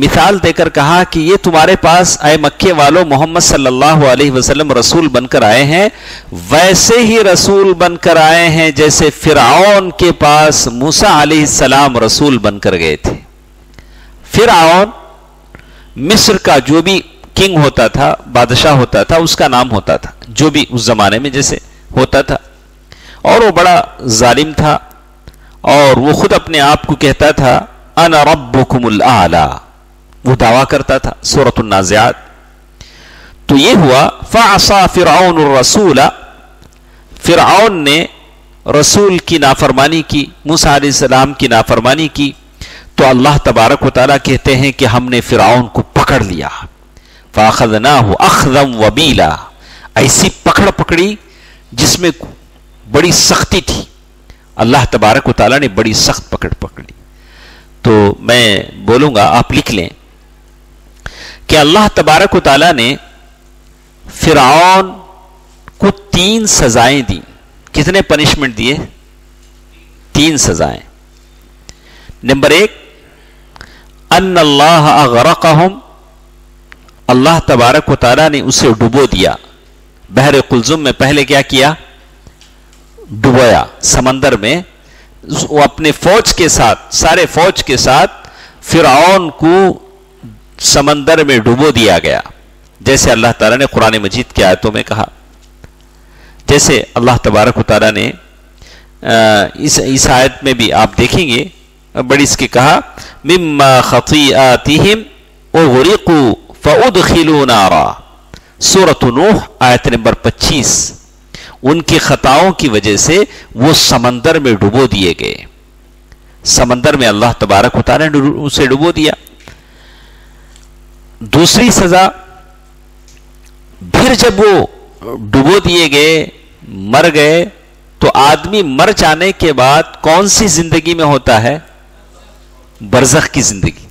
مثال دے کر کہا کہ یہ تمہارے پاس اے مکے والوں محمد صلی اللہ علیہ وسلم رسول بن کر آئے ہیں، ویسے ہی رسول بن کر آئے ہیں جیسے فرعون کے پاس موسیٰ علیہ السلام رسول بن کر گئے تھے. فرعون مصر کا جو بھی کنگ ہوتا تھا، بادشاہ ہوتا تھا، اس کا نام ہوتا تھا، جو بھی اس زمانے میں جیسے ہوتا تھا. اور وہ بڑا ظالم تھا اور وہ خود اپنے آپ کو کہتا تھا انا ربکم الاعلی، وہ دعویٰ کرتا تھا. سورۃ النازعات. تو یہ ہوا فعصى فرعون الرسول، فرعون نے رسول کی نافرمانی کی، موسیٰ علیہ السلام کی نافرمانی کی. تو اللہ تبارک و تعالیٰ کہتے ہیں کہ ہم نے فرعون کو پکڑ لیا. فاخذناہ اخذا وبیلا، ایسی پکڑ پکڑی جس میں بڑی سختی تھی. اللہ تبارک و تعالیٰ نے بڑی سخت پکڑ پکڑی. تو میں بولوں گا، آپ لکھ لیں کہ اللہ تبارک و تعالیٰ نے فرعون کو 3 سزائیں دی. کتنے پنشمنٹ دیے؟ 3 سزائیں. نمبر 1 ان اللہ اغرقہم، اللہ تبارک و تعالیٰ نے اسے ڈبو دیا. بحر قلزم میں پہلے کیا کیا؟ ڈبویا سمندر میں. وہ اپنے فوج کے ساتھ، سارے فوج کے ساتھ فرعون کو سمندر میں ڈبو دیا گیا، جیسے اللہ تعالیٰ نے قرآن مجید کی آیتوں میں کہا. جیسے اللہ تبارک و تعالیٰ نے اس آیت میں بھی آپ دیکھیں گے بڑی اس کی کہا مما خطیئاتہم اغرقوا فادخلوا نارا. سورۃ نوح آیت نمبر 25. ان کی خطاؤں کی وجہ سے وہ سمندر میں ڈبو دیے گئے. سمندر میں اللہ تبارک و تعالیٰ نے اسے ڈبو دیا. دوسری سزا، پھر جب وہ ڈبو دیے گئے، مر گئے، تو آدمی مر جانے کے بعد کون سی زندگی میں ہوتا ہے؟ برزخ کی زندگی.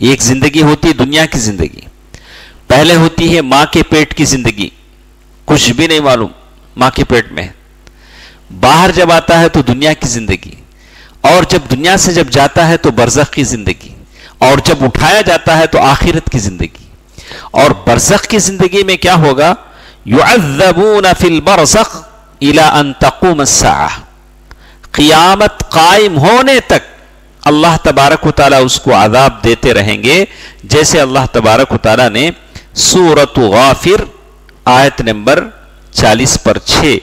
ایک زندگی ہوتی ہے دنیا کی زندگی، پہلے ہوتی ہے ماں کے پیٹ کی زندگی، کچھ بھی نہیں معلوم، ماں کے پیٹ میں. باہر جب آتا ہے تو دنیا کی زندگی. اور جب دنیا سے جب جاتا ہے تو برزخ کی زندگی، اور جب اٹھایا جاتا ہے تو آخرت کی زندگی. اور برزخ کی زندگی میں کیا ہوگا؟ یعذبون فی البرزخ الی ان تقوم الساعہ، قیامت قائم ہونے تک اللہ تبارک و تعالیٰ اس کو عذاب دیتے رہیں گے، جیسے اللہ تبارک و تعالیٰ نے سورۃ غافر آیت نمبر 40/6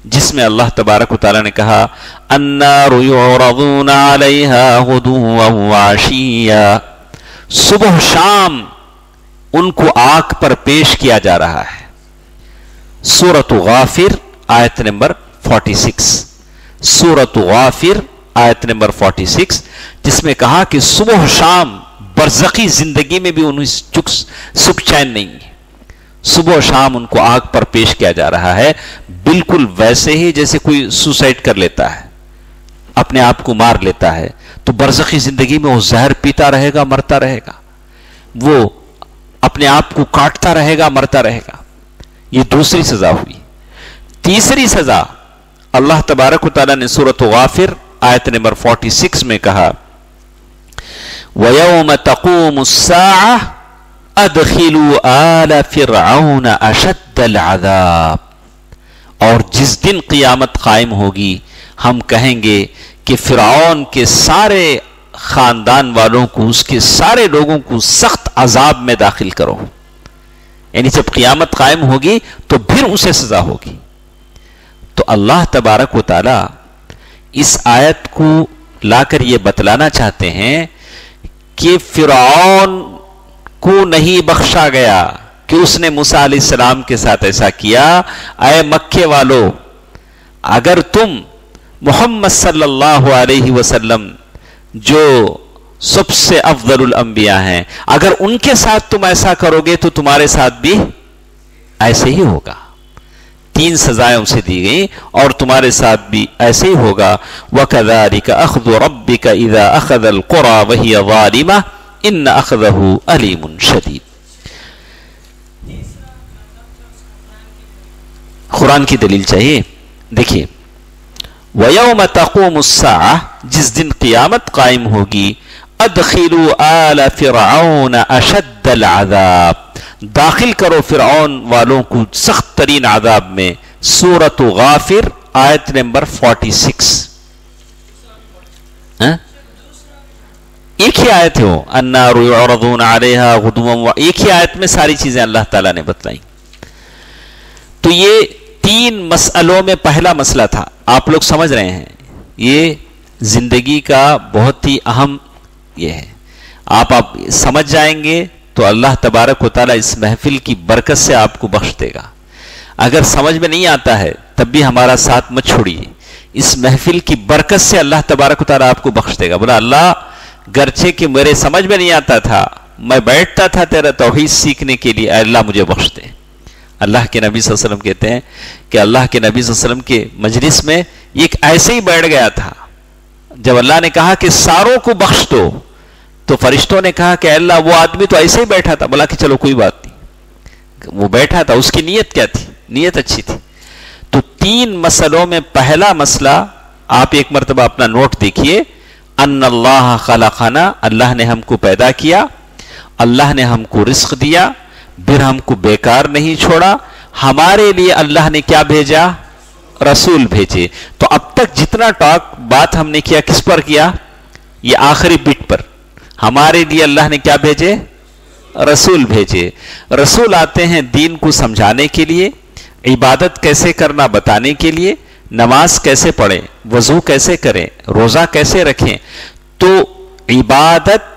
جس میں اللہ تبارک و تعالیٰ نے کہا النار یعرضون علیہا غدوا وعشیا، صبح و شام ان کو آگ پر پیش کیا جا رہا ہے. سورۃ غافر آیت نمبر 46، سورۃ غافر آیت نمبر 46 جس میں کہا کہ صبح و شام برزخی زندگی میں بھی انہیں سکھ چین نہیں ہے، صبح و شام ان کو آگ پر پیش کیا جا رہا ہے، بالکل ویسے ہی جیسے کوئی سوسائڈ کر لیتا ہے، اپنے آپ کو مار لیتا ہے، تو برزخی زندگی میں وہ زہر پیتا رہے گا، مرتا رہے گا، وہ اپنے آپ کو کاٹتا رہے گا، مرتا رہے گا. یہ دوسری سزا ہوئی. تیسری سزا اللہ تبارک و تعالیٰ نے سورۃ غافر آیت نمبر 46 میں کہا وَيَوْمَ تَقُومُ السَّاعَةُ أَدْخِلُوا آلَ فِرْعَوْنَ أَشَدَّ الْعَذَابِ، اور جس دن قیامت قائم ہوگی ہم کہیں گے کہ فرعون کے سارے خاندان والوں کو، اس کے سارے لوگوں کو سخت عذاب میں داخل کرو. یعنی جب قیامت قائم ہوگی تو پھر اسے سزا ہوگی. تو اللہ تبارک و تعالی اس آیت کو لا کر یہ بتلانا چاہتے ہیں کہ فرعون کو نہیں بخشا گیا کہ اس نے موسیٰ علیہ السلام کے ساتھ ایسا کیا. اے مکے والو، اگر تم محمد صلی اللہ علیہ وسلم جو سب سے افضل الانبیاء ہیں، اگر ان کے ساتھ تم ایسا کرو گے تو تمہارے ساتھ بھی ایسے ہی ہوگا. 3 سزائیں اسے دی گئیں اور تمہارے ساتھ بھی ایسے ہی ہوگا. وَكَذَلِكَ أَخْذُ رَبِّكَ إِذَا أَخَذَ الْقُرَى وَهِيَ ظَالِمَةٌ إِنَّ أَخْذَهُ أَلِيمٌ شَدِيدٌ. قرآن کی دلیل چاہیے. دیکھیے وَيَوْمَ تَقُومُ السَّاعَةُ، جس دن قیامت قائم ہوگی، أَدْخِلُوا آلَ فِرْعَوْنَ أَشَدَّ الْعَذَابِ، داخل کرو فرعون والوں کو سخت ترین عذاب میں. سورۃ غافر آیت نمبر 46. ایک ہی آیت ہے وہ، النار یعرضون علیہا غدوا، ایک ہی آیت میں ساری چیزیں اللہ تعالیٰ نے بتلائیں. تو یہ 3 مسئلوں میں پہلا مسئلہ تھا. آپ لوگ سمجھ رہے ہیں یہ زندگی کا بہت ہی اہم یہ ہے. آپ سمجھ جائیں گے تو اللہ تبارک و تعالیٰ اس محفل کی برکت سے آپ کو بخش دے گا. اگر سمجھ میں نہیں آتا ہے تب بھی ہمارا ساتھ مت چھوڑیے، اس محفل کی برکت سے اللہ تبارک و تعالیٰ آپ کو بخش دے گا. بولا اللہ گرچہ کہ میرے سمجھ میں نہیں آتا تھا، میں بیٹھتا تھا تیرا توحید سیکھنے کے لیے، اے اللہ مجھے بخش دے. اللہ کے نبی صلی اللہ علیہ وسلم کہتے ہیں کہ اللہ کے نبی صلی اللہ علیہ وسلم کے مجلس میں ایک ایسے ہی بیٹھ گیا تھا. جب اللہ نے کہا کہ ساروں کو بخش دو تو فرشتوں نے کہا کہ اللہ وہ آدمی تو ایسے ہی بیٹھا تھا. بولا کہ چلو کوئی بات نہیں، وہ بیٹھا تھا، اس کی نیت کیا تھی؟ نیت اچھی تھی. تو 3 مسئلوں میں پہلا مسئلہ آپ ایک مرتبہ اپنا نوٹ دیکھیے. ان اللہ خلقنا، اللہ نے ہم کو پیدا کیا، اللہ نے ہم کو رزق دیا، پھر ہم کو بیکار نہیں چھوڑا. ہمارے لیے اللہ نے کیا بھیجا؟ رسول بھیجے. تو اب تک جتنا بات ہم نے کیا کس پر کیا؟ یہ آخری بٹ پر. ہمارے لیے اللہ نے کیا بھیجے؟ رسول بھیجے. رسول آتے ہیں دین کو سمجھانے کے لیے، عبادت کیسے کرنا بتانے کے لیے، نماز کیسے پڑھیں، وضو کیسے کریں، روزہ کیسے رکھیں. تو عبادت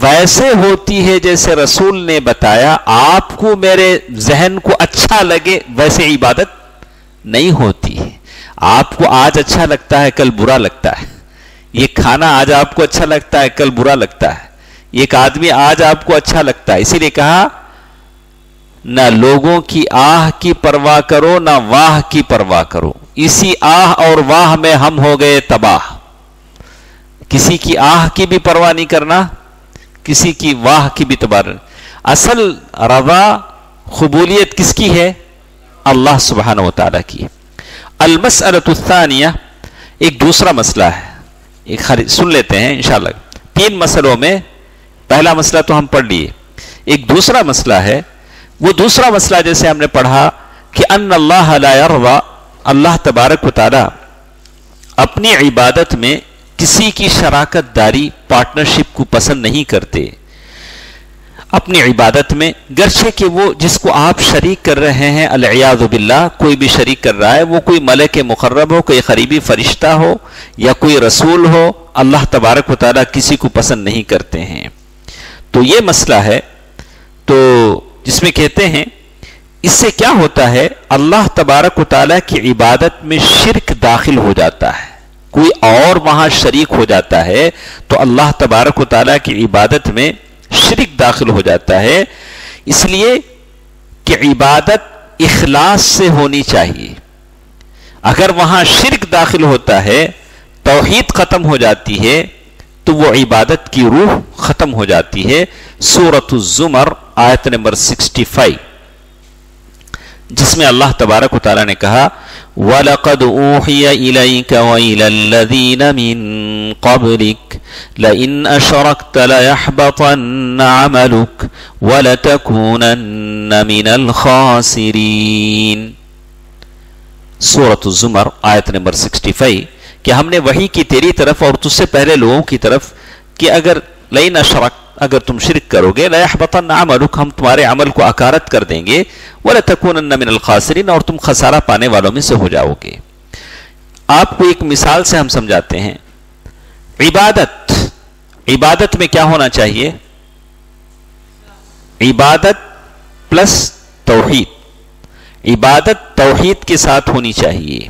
ویسے ہوتی ہے جیسے رسول نے بتایا. آپ کو میرے ذہن کو اچھا لگے ویسے عبادت نہیں ہوتی ہے. آپ کو آج اچھا لگتا ہے کل برا لگتا ہے. یہ کھانا آج آپ کو اچھا لگتا ہے کل برا لگتا ہے. ایک آدمی آج آپ کو اچھا لگتا ہے، اسی لیے کہا نہ لوگوں کی آہ کی پرواہ کرو نہ واہ کی پرواہ کرو. اسی آہ اور واہ میں ہم ہو گئے تباہ. کسی کی آہ کی بھی پرواہ نہیں کرنا، کسی کی واہ کی بھی تباہ. اصل رضا قبولیت کس کی ہے؟ اللہ سبحانہ و تعالیٰ کی. المسئلۃ الثانیہ، ایک دوسرا مسئلہ ہے سن لیتے ہیں انشاءاللہ. 3 مسئلوں میں پہلا مسئلہ تو ہم پڑھ لیے. ایک دوسرا مسئلہ ہے. وہ دوسرا مسئلہ جیسے ہم نے پڑھا کہ ان اللہ لا یرضی، اللہ تبارک و تعالی اپنی عبادت میں کسی کی شراکت داری، پارٹنرشپ کو پسند نہیں کرتے اپنی عبادت میں. گرچہ کہ وہ جس کو آپ شریک کر رہے ہیں العیاذ باللہ، کوئی بھی شریک کر رہا ہے، وہ کوئی ملک مقرب ہو، کوئی قریبی فرشتہ ہو یا کوئی رسول ہو، اللہ تبارک و تعالی کسی کو پسند نہیں کرتے ہیں. تو یہ مسئلہ ہے تو جس میں کہتے ہیں اس سے کیا ہوتا ہے، اللہ تبارک و تعالی کی عبادت میں شرک داخل ہو جاتا ہے، کوئی اور وہاں شریک ہو جاتا ہے تو اللہ تبارک و تعالی کی عبادت میں شرک داخل ہو جاتا ہے. اس لیے کہ عبادت اخلاص سے ہونی چاہیے. اگر وہاں شرک داخل ہوتا ہے، توحید ختم ہو جاتی ہے تو وہ عبادت کی روح ختم ہو جاتی ہے. سورۃ الزمر آیت نمبر 65 جس میں اللہ تبارک و تعالی نے کہا وَلَقَدْ أُوحِيَ إِلَيْكَ وَإِلَى الَّذِينَ مِن قَبْلِكَ لَئِنْ أَشْرَكْتَ لَيَحْبَطَنَّ عَمَلُكَ وَلَتَكُونَنَّ مِنَ الْخَاسِرِينَ. سورۃ الزمر آیت نمبر 65 کہ ہم نے وحی کی تیری طرف اور تجھ سے پہلے لوگوں کی طرف کہ اگر لئن اشرک، اگر تم شرک کرو گے، لَيَحْبَطَنَّ عَمَلُكَ، ہم تمہارے عمل کو اکارت کر دیں گے، وَلَتَكُونَنَّ مِنَ الْخَاسِرِينَ، اور تم خسارہ پانے والوں میں سے ہو جاؤ گے. آپ کو ایک مثال سے ہم سمجھاتے ہیں. عبادت میں کیا ہونا چاہیے؟ عبادت پلس توحید. عبادت توحید کے ساتھ ہونی چاہیے.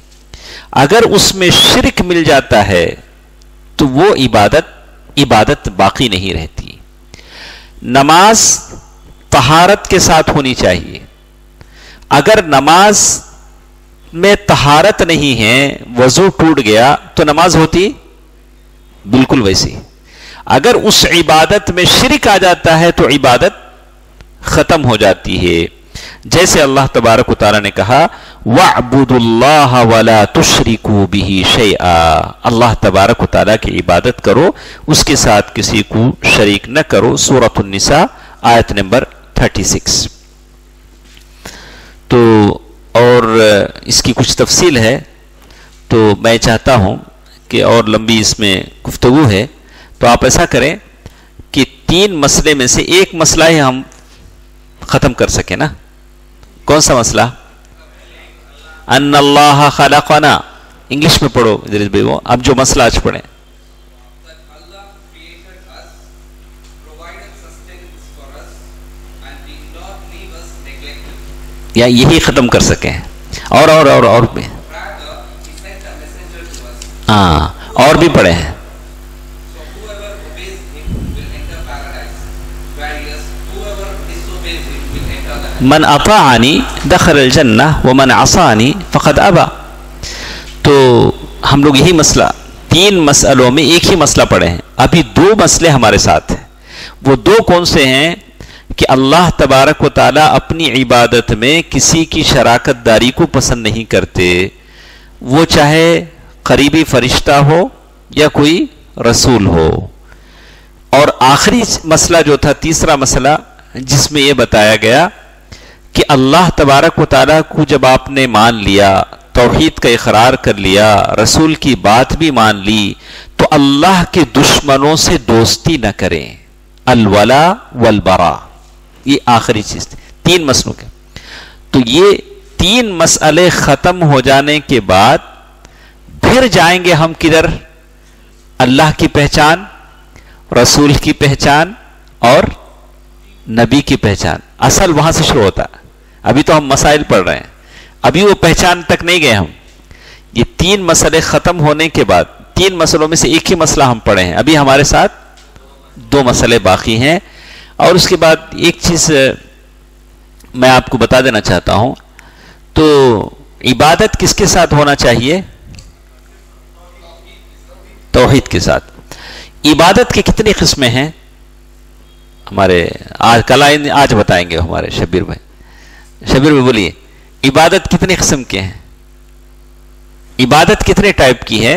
اگر اس میں شرک مل جاتا ہے تو وہ عبادت باقی نہیں رہتی. نماز طہارت کے ساتھ ہونی چاہیے. اگر نماز میں طہارت نہیں ہے، وضو ٹوٹ گیا تو نماز ہوتی بالکل ویسی. اگر اس عبادت میں شرک آ جاتا ہے تو عبادت ختم ہو جاتی ہے. جیسے اللہ تبارک و تعالی نے کہا وَاعْبُدُوا اللَّهَ وَلَا تُشْرِكُوا بِهِ شَيْئًا، اللہ تبارک و تعالی کی عبادت کرو، اس کے ساتھ کسی کو شریک نہ کرو. سورۃ النساء آیت نمبر 36. تو اور اس کی کچھ تفصیل ہے تو میں چاہتا ہوں کہ اور لمبی اس میں گفتگو ہے تو آپ ایسا کریں کہ 3 مسئلے میں سے ایک مسئلہ ہی ہم ختم کر سکیں نا. کون سا مسئلہ؟ ان اللہ خلقنا. انگلش میں پڑھو ادریس بھائی، وہ اب جو مسئلہ آج پڑھیں. یا یہی ختم کر سکیں اور بھی ہاں اور بھی پڑھے ہیں. من اطاعنی دخل الجنہ ومن عصانی فقد ابا. تو ہم لوگ یہی مسئلہ 3 مسئلوں میں ایک ہی مسئلہ پڑھے ہیں. ابھی 2 مسئلے ہمارے ساتھ ہیں. وہ 2 کون سے ہیں کہ اللہ تبارک و تعالی اپنی عبادت میں کسی کی شراکت داری کو پسند نہیں کرتے، وہ چاہے قریبی فرشتہ ہو یا کوئی رسول ہو. اور آخری مسئلہ جو تھا، تیسرا مسئلہ، جس میں یہ بتایا گیا کہ اللہ تبارک و تعالیٰ کو جب آپ نے مان لیا، توحید کا اقرار کر لیا، رسول کی بات بھی مان لی، تو اللہ کے دشمنوں سے دوستی نہ کریں. الولا والبرا، یہ آخری چیز تھی 3 مسئلوں کے. تو یہ 3 مسئلے ختم ہو جانے کے بعد پھر جائیں گے ہم کدھر؟ اللہ کی پہچان، رسول کی پہچان اور نبی کی پہچان. اصل وہاں سے شروع ہوتا ہے. ابھی تو ہم مسائل پڑھ رہے ہیں، ابھی وہ پہچان تک نہیں گئے ہم. یہ 3 مسئلے ختم ہونے کے بعد 3 مسئلوں میں سے ایک ہی مسئلہ ہم پڑھے ہیں. ابھی ہمارے ساتھ 2 مسئلے باقی ہیں. اور اس کے بعد ایک چیز میں آپ کو بتا دینا چاہتا ہوں. تو عبادت کس کے ساتھ ہونا چاہیے؟ توحید کے ساتھ. عبادت کی کتنی قسمیں ہیں؟ ہمارے آج بتائیں گے ہمارے شبیر بھائی. شبیر بھائی بولیے، عبادت کتنی قسم کے ہیں؟ عبادت کتنے ٹائپ کی ہے؟